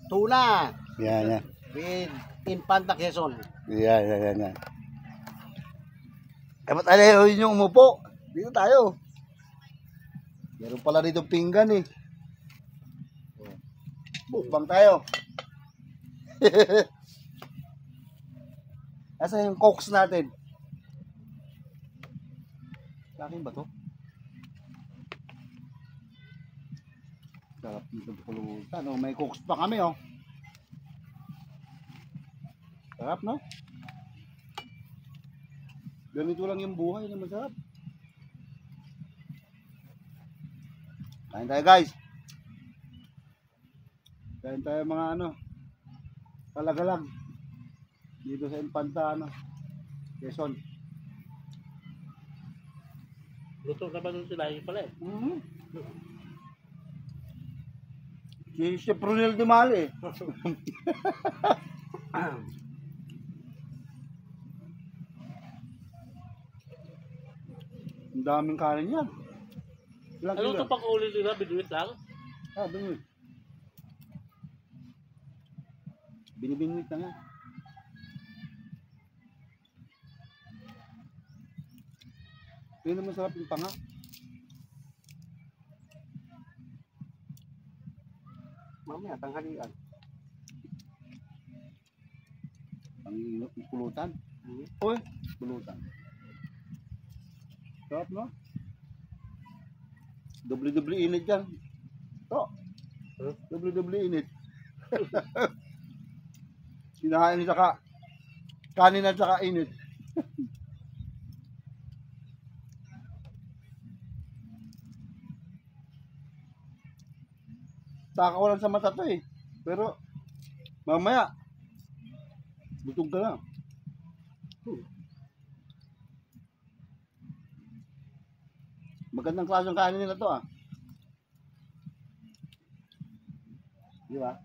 tuna. Yan. With Infanta Quezon. Yan. Dapat alayo yung umupo. Dito tayo. Meron pala dito pinggan eh. Bukbang tayo. Asa yung cokes natin? Akin ba to? Sarap nito pulutan. Oh, may cokes pa kami oh. Sarap no? Ganito lang yung buhay na masarap. Kain tayo guys. Kain tayo mga ano. Palagalag. Dito sa Infanta Quezon. Luto na ba nun sila yung pala eh? Si Chef Ronel Dumali. Ang daming kanin yan. Ano ito pang uli nila? Binuit lang? Binuit. Binibinuit na nga. Yun naman sarap yung panga. Mamaya, tanghalian. Ang pulutan. Uy, pulutan. Sarap no? Doble-doble init yan. Ito. Doble-doble init. Sinahain saka kanin at saka init. Takawalan sa mata to eh. Pero mamaya butog ka lang. Magandang klaseng kanin nila to ah. Di ba?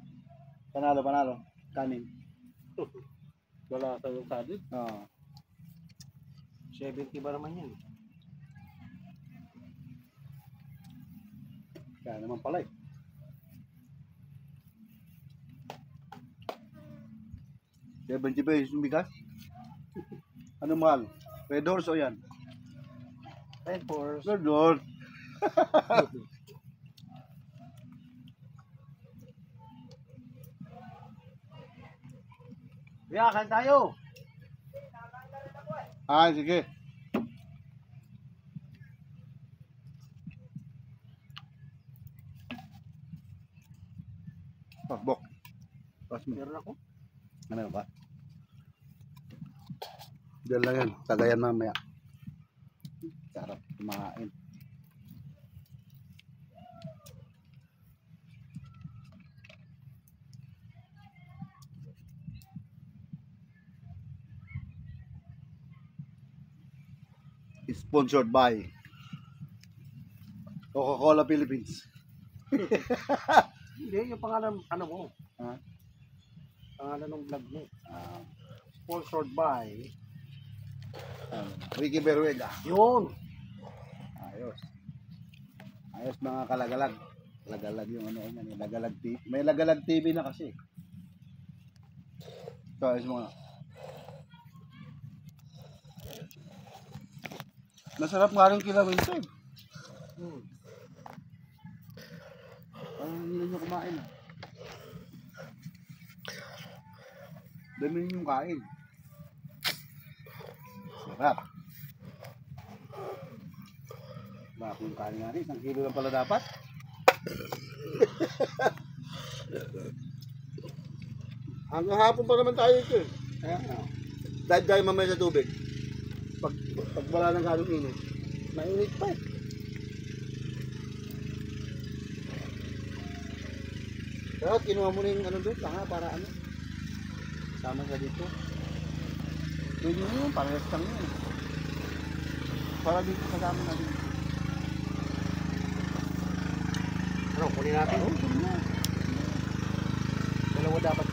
Panalo. Kanin. Wala sa yung kanin. Oo. 70 ba naman yan? Kaya naman pala eh. Kaya 20 pesos yung bigas? Ano mahal? Red Horse o yan? Red Horse. Red Horse. Kain tayo. Sige. Pakbok. Pas mo. Meron ako. Ano ba? Diyan lang yan. Tagayan mamaya. Sarap kumain. Sponsored by Coca-Cola Philippines. Hindi, yung pangalan, ano mo? Ha? Pangalan ng vlog mo. Sponsored by Ricky Beruega. yun. Ayos mga kalagalag. Lagalag yung ano yan. Lagalag TV. May Lagalag TV na kasi. Ito ayos mga. Masarap nga rin kilawin ito eh. Parang hindi nyo kumain ah. Dami yung kain. Sarap. Bako yung kain nga rin. 1 kilo lang pala dapat. Hanggang hapon pa naman tayo ito eh. Dive tayo mamaya sa tubig. Pag wala ng ganong init, mainit pa eh. Kaya kinuha mo na yung ano doon, tanga para ano. Sama sa dito. Pwede mo yun, parehas lang yun. Para dito kasama na dito. Ano, kunin natin? Oo, kunin na. Dalawa dapat.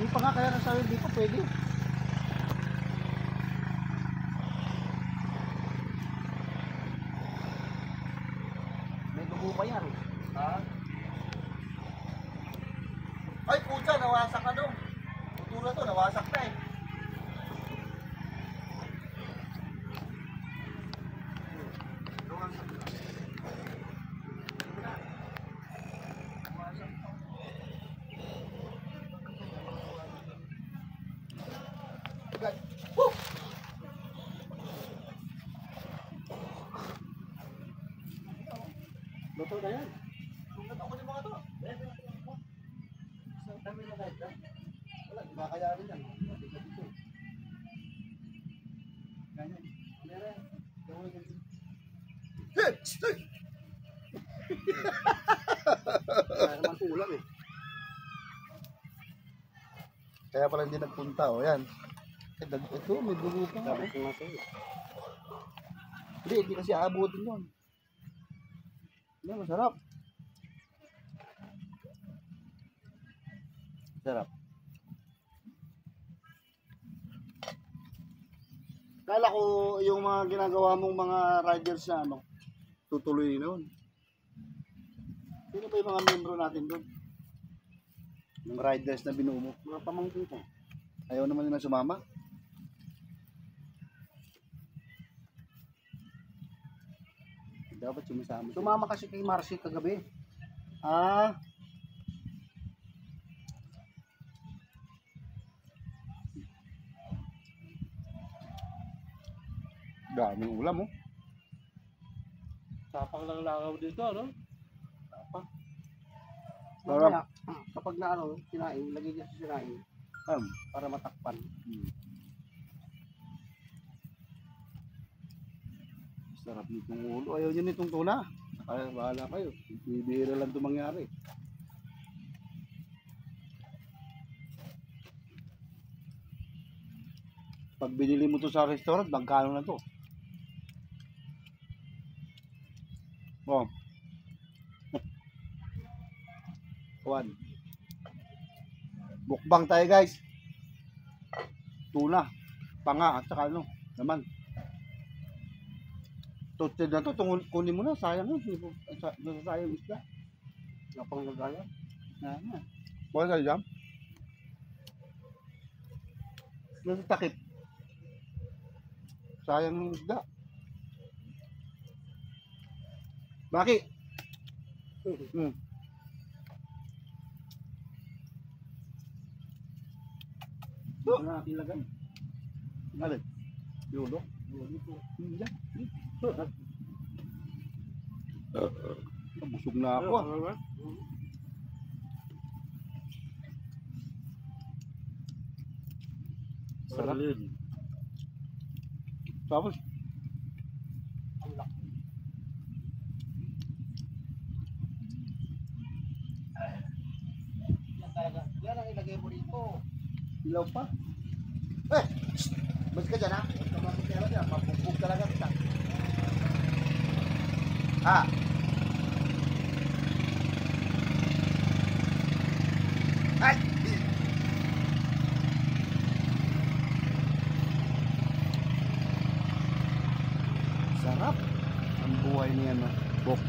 Hindi pa nga kaya nasabi dito, pwede. pa yan. Ha? Ay, puta, nawasak ka doon. Putula to, nawasak na eh. Woo! Luto na yan. Sugat ako ng mga to. Isang dami na kahit lang. Wala, di kakayanin yan. Ganyan. Meron. Gawin yan. Kaya naman ulam eh. Kaya pala hindi nagpunta, o yan. Ito, may dugo pa nga. Sabi ko nga sa'yo. Hindi kasi aabutin yun. Yan, masarap. Sarap. Kala ko yung mga ginagawa mong mga riders na ano, tutuloy na yun. Sino ba yung mga membro natin doon? Yung riders na binuo mo. Mga pamangkin ko. Ayaw naman nila sumama. Dapat sumasama. Sumama kasi kay Marcy kagabi. Ah. Daming ulam, oh. Tapang lang langaw dito, ano? Mamaya, kapag na ano, sinain, lagay dyan sa sinain Um, para matakpan. Sarap nitong ulo. Ayaw nyo nitong tuna. Ay, bahala kayo. Bibihira lang ito mangyari. Pag binili mo to sa restaurant, magkano na to? Oh. One. Bukbang tayo, guys. Tuna, panga at saka ano, naman. Toasted na to, kunin mo na, sayang yun. Sayang isda. Napang nagaya. Bukan tayo dyan. Nasa takip. Sayang yung isda. Bakit? Ito na natin lagay. Alin? Yulo? Hindi. Busog na ako, ah. Sarap. Tapos, Yan talaga. Yan ang ilagay mo dito. ilaw pa. Eh! Mas ka dyan, ha? Huwag ka makikira dyan. Mabugbog talaga kita. Ha? Ay! Sarap. Ang buhay niya, no? Bok.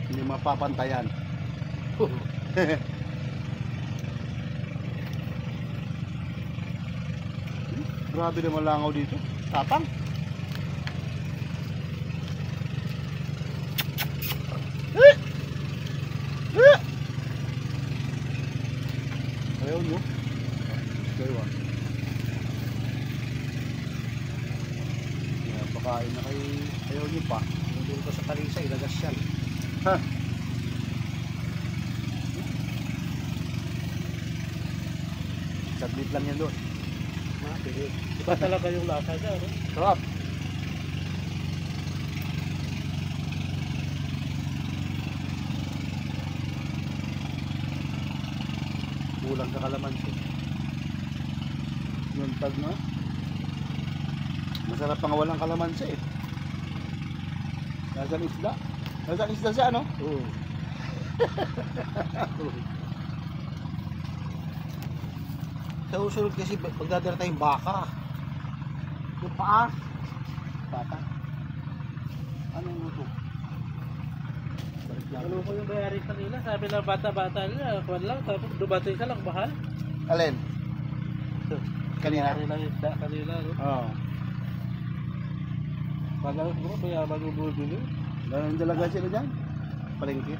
Hindi mapapantayan. Grabe naman langaw dito. Tapang. Ayaw nyo. Ayaw. Pakain na kay ayaw nyo pa. Doon ko sa kalisa, ilagas yan. Ha? Saglit lang yan doon. Mapili. Iba talaga yung lasa niya, ano? Sarap. Kulang sa kalamansi. Yung tag na. Masarap pang walang kalamansi eh. Nasaan isda? Nasaan isda siya, ano? Oo. Sa usunod kasi magdadala tayong baka. Yung paas. Bata. Anong luto? Ano ko yung bayari sa nila? Sabi na bata-bata nila, kuwan lang, tapos dumating ka lang, mahal. Alin? Kanina? Bayari lang isda kanila, no? Oo. Kala ko siguro, mayaman yung bubili. Ganun talaga sila dyan. Palengke.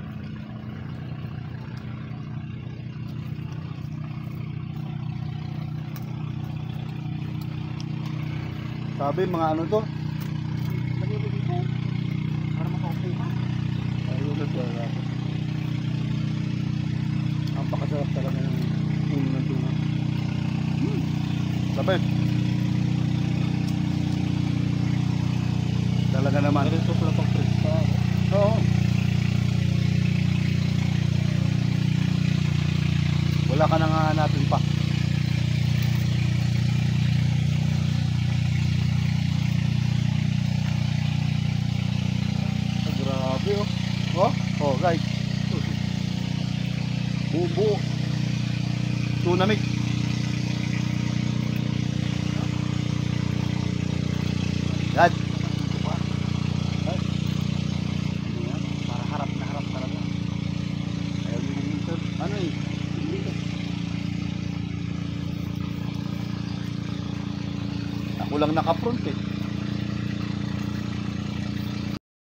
Sabi mga ano to? Lagyan mo dito. Para makakuha. Ayun na talaga. Ang pakasarap talaga ng ulo ng tuna. Sabi. Talaga naman. Ganito pala pag-press pa. Oo. Wala ka nang hahanapin pa. Grabe oh. Oh, oh guys. Buo. Tunamig. Dad. Para harap na harap talaga. Ayaw nyo dito. Ano eh? Dito. Ako lang naka-front eh.